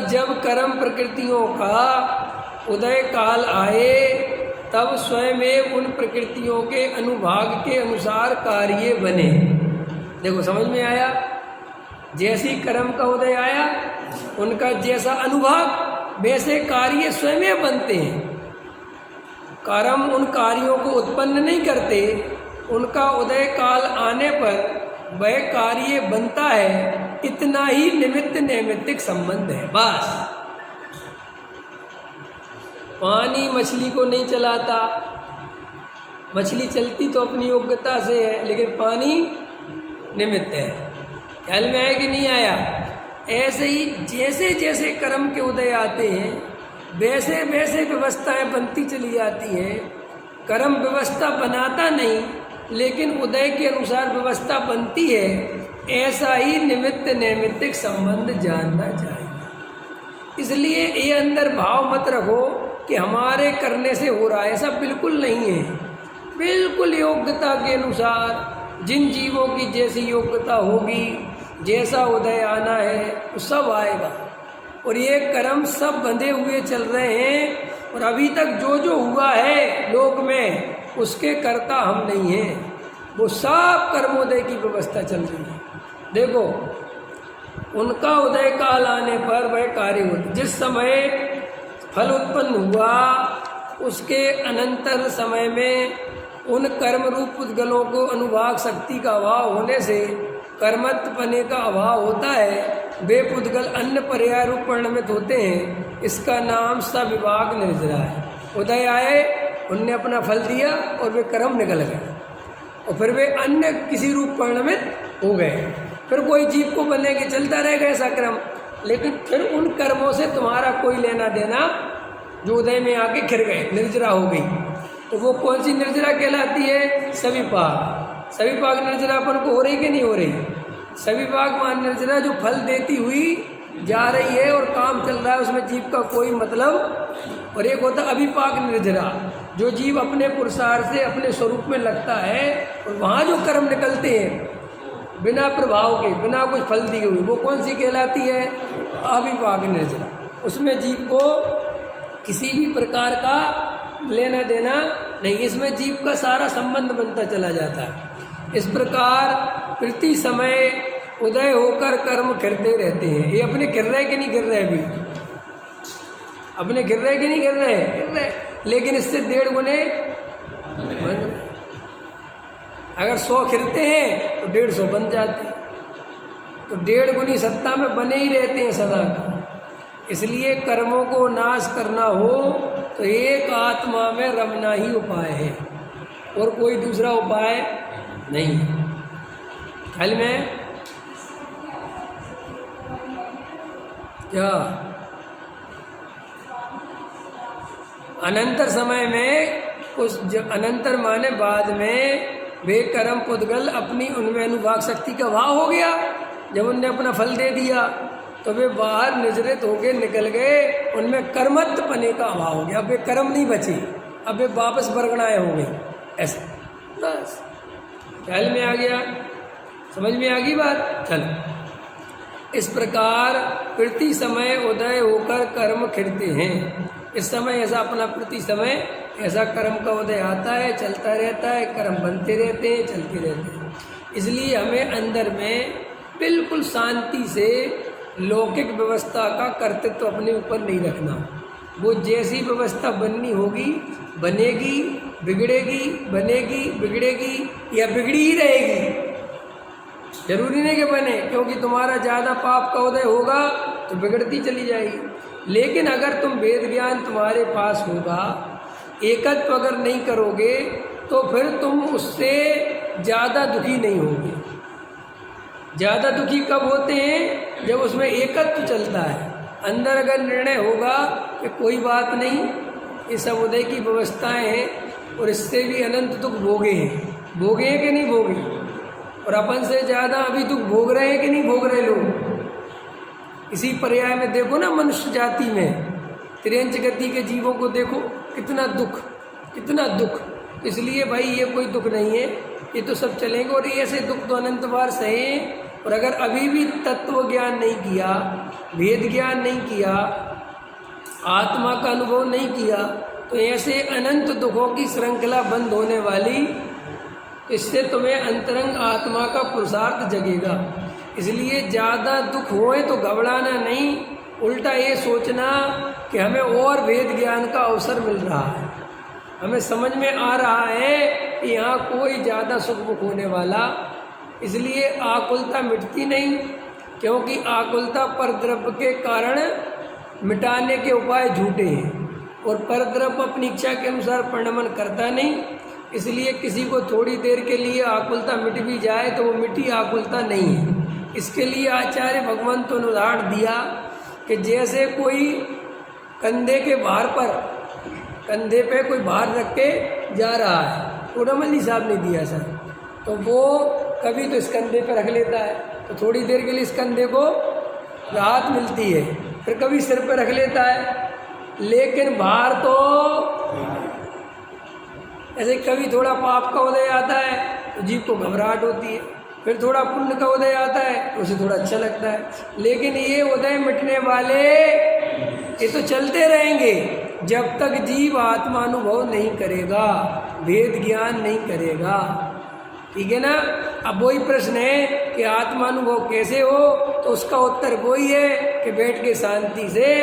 जब कर्म प्रकृतियों का उदय काल आए तब स्वयं उन प्रकृतियों के अनुभाग के अनुसार कार्य बने। देखो समझ में आया, जैसी कर्म का उदय आया उनका जैसा अनुभाग वैसे कार्य स्वयं बनते हैं। कर्म उन कार्यों को उत्पन्न नहीं करते, उनका उदय काल आने पर वह कार्य बनता है। इतना ही निमित्त नैमित्तिक संबंध है बस। पानी मछली को नहीं चलाता, मछली चलती तो अपनी योग्यता से है, लेकिन पानी निमित्त है। ख्याल में आया कि नहीं आया? ऐसे ही जैसे जैसे कर्म के उदय आते हैं वैसे वैसे व्यवस्थाएं बनती चली जाती हैं। कर्म व्यवस्था बनाता नहीं, लेकिन उदय के अनुसार व्यवस्था बनती है। ऐसा ही निमित्त नैमित्तिक संबंध जानना चाहिए। इसलिए ये अंदर भाव मत रखो कि हमारे करने से हो रहा है, ऐसा बिल्कुल नहीं है। बिल्कुल योग्यता के अनुसार जिन जीवों की जैसी योग्यता होगी, जैसा उदय आना है वो सब आएगा। और ये कर्म सब बंधे हुए चल रहे हैं, और अभी तक जो जो हुआ है लोक में उसके कर्ता हम नहीं हैं। वो सब कर्मोदय की व्यवस्था चल रही है। देखो उनका उदय काल आने पर वह कार्य होते। जिस समय फल उत्पन्न हुआ उसके अनंतर समय में उन कर्म रूप पुद्गलों को अनुभाग शक्ति का अभाव होने से कर्मत्वपने का अभाव होता है। वे पुद्गल अन्य पर्याय रूप परिणमित होते हैं। इसका नाम सविभाग निर्जरा है। उदय आए, उनने अपना फल दिया और वे कर्म निकल गए, और फिर वे अन्य किसी रूप परिणमित हो गए। फिर कोई जीव को बनेंगे, चलता रहेगा ऐसा क्रम। लेकिन फिर उन कर्मों से तुम्हारा कोई लेना देना, जो उदय में आके खिर गए, निर्जरा हो गई। तो वो कौन सी निर्जरा कहलाती है? सविभाग। सविभाग निर्जरा अपन को हो रही कि नहीं हो रही? सविभाग मान निर्जरा जो फल देती हुई जा रही है और काम चल रहा है, उसमें जीव का कोई मतलब। और एक होता अभिपाक निर्जरा, जो जीव अपने पुरुषार्थ से अपने स्वरूप में लगता है और वहाँ जो कर्म निकलते हैं बिना प्रभाव के, बिना कुछ फल दिए हुए, वो कौन सी कहलाती है? अभिपाक निर्जरा। उसमें जीव को किसी भी प्रकार का लेना देना नहीं, इसमें जीव का सारा संबंध बनता चला जाता है। इस प्रकार प्रति समय उदय होकर कर्म करते रहते हैं। ये अपने गिर रहे कि नहीं गिर रहे? अभी अपने गिर रहे कि नहीं गिर रहे? गिर रहे, लेकिन इससे 1.5 गुने। अगर 100 खिरते हैं तो 150 बन जाते हैं। तो 1.5 गुनी सत्ता में बने ही रहते हैं सदा। इसलिए कर्मों को नाश करना हो तो एक आत्मा में रमना ही उपाय है, और कोई दूसरा उपाय नहीं। ख्याल में क्या? अनंतर समय में कुछ अनंतर माने बाद में वे कर्म पुद्गल अपनी उनमें अनुभाग शक्ति का अभाव हो गया। जब उनने अपना फल दे दिया तो वे बाहर निजरित होके निकल गए, उनमें कर्मत्वपने का अभाव हो गया। अब वे कर्म नहीं बचे, अब वे वापस बरगणाएं हो गई। ऐसा बस ख्याल में आ गया, समझ में आ गई बात। चलो, इस प्रकार प्रति समय उदय होकर कर्म खिरते हैं। इस समय ऐसा अपना प्रति समय ऐसा कर्म का उदय आता है, चलता रहता है, कर्म बनते रहते हैं, चलते रहते हैं। इसलिए हमें अंदर में बिल्कुल शांति से लौकिक व्यवस्था का कर्तृत्व अपने ऊपर नहीं रखना। वो जैसी व्यवस्था बननी होगी बनेगी, बिगड़ेगी, बनेगी, बिगड़ेगी, या बिगड़ी ही रहेगी। जरूरी नहीं कि बने, क्योंकि तुम्हारा ज़्यादा पाप का उदय होगा तो बिगड़ती चली जाएगी। लेकिन अगर तुम वेद ज्ञान तुम्हारे पास होगा, एकत्व अगर नहीं करोगे तो फिर तुम उससे ज़्यादा दुखी नहीं होगे। ज़्यादा दुखी कब होते हैं? जब उसमें एकत्व चलता है। अंदर अगर निर्णय होगा कि कोई बात नहीं, ये सब उदय की व्यवस्थाएं हैं और इससे भी अनंत दुख भोगे हैं कि नहीं भोगे? और अपन से ज़्यादा अभी दुख भोग रहे हैं कि नहीं भोग रहे लोग? इसी पर्याय में देखो ना, मनुष्य जाति में त्रियंच गति के जीवों को देखो, कितना दुख, कितना दुख। इसलिए भाई ये कोई दुख नहीं है, ये तो सब चलेंगे। और ये ऐसे दुख तो अनंत बार सहे और अगर अभी भी तत्व ज्ञान नहीं किया, वेद ज्ञान नहीं किया, आत्मा का अनुभव नहीं किया, तो ऐसे अनंत दुखों की श्रृंखला बंद होने वाली। इससे तुम्हें अंतरंग आत्मा का पुरुषार्थ जगेगा। इसलिए ज़्यादा दुख होए तो घबराना नहीं, उल्टा ये सोचना कि हमें और वेद ज्ञान का अवसर मिल रहा है, हमें समझ में आ रहा है कि यहाँ कोई ज़्यादा सुख दुख होने वाला। इसलिए आकुलता मिटती नहीं, क्योंकि आकुलता परद्रव्य के कारण मिटाने के उपाय झूठे हैं, और परद्रव्य अपनी इच्छा के अनुसार परिणमन करता नहीं। इसलिए किसी को थोड़ी देर के लिए आकुलता मिट भी जाए तो वो मिटी आकुलता नहीं है। इसके लिए आचार्य भगवंत ने उदाहरण दिया कि जैसे कोई कंधे के भार पर, कंधे पे कोई भार रख के जा रहा है, उड़मली साहब ने दिया सर, तो वो कभी तो इस कंधे पे रख लेता है तो थोड़ी देर के लिए इस कंधे को राहत मिलती है, फिर कभी सिर पे रख लेता है, लेकिन भार तो ऐसे कभी थोड़ा पाप का उदय आता है तो जीव को घबराहट होती है, फिर थोड़ा पुण्य का उदय आता है तो उसे थोड़ा अच्छा लगता है। लेकिन ये उदय मिटने वाले ये तो चलते रहेंगे जब तक जीव आत्मानुभव नहीं करेगा, वेद ज्ञान नहीं करेगा। ठीक है ना। अब वही प्रश्न है कि आत्मानुभव कैसे हो, तो उसका उत्तर वही है कि बैठ के शांति से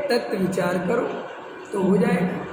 तत्व विचार करो तो हो जाएगा।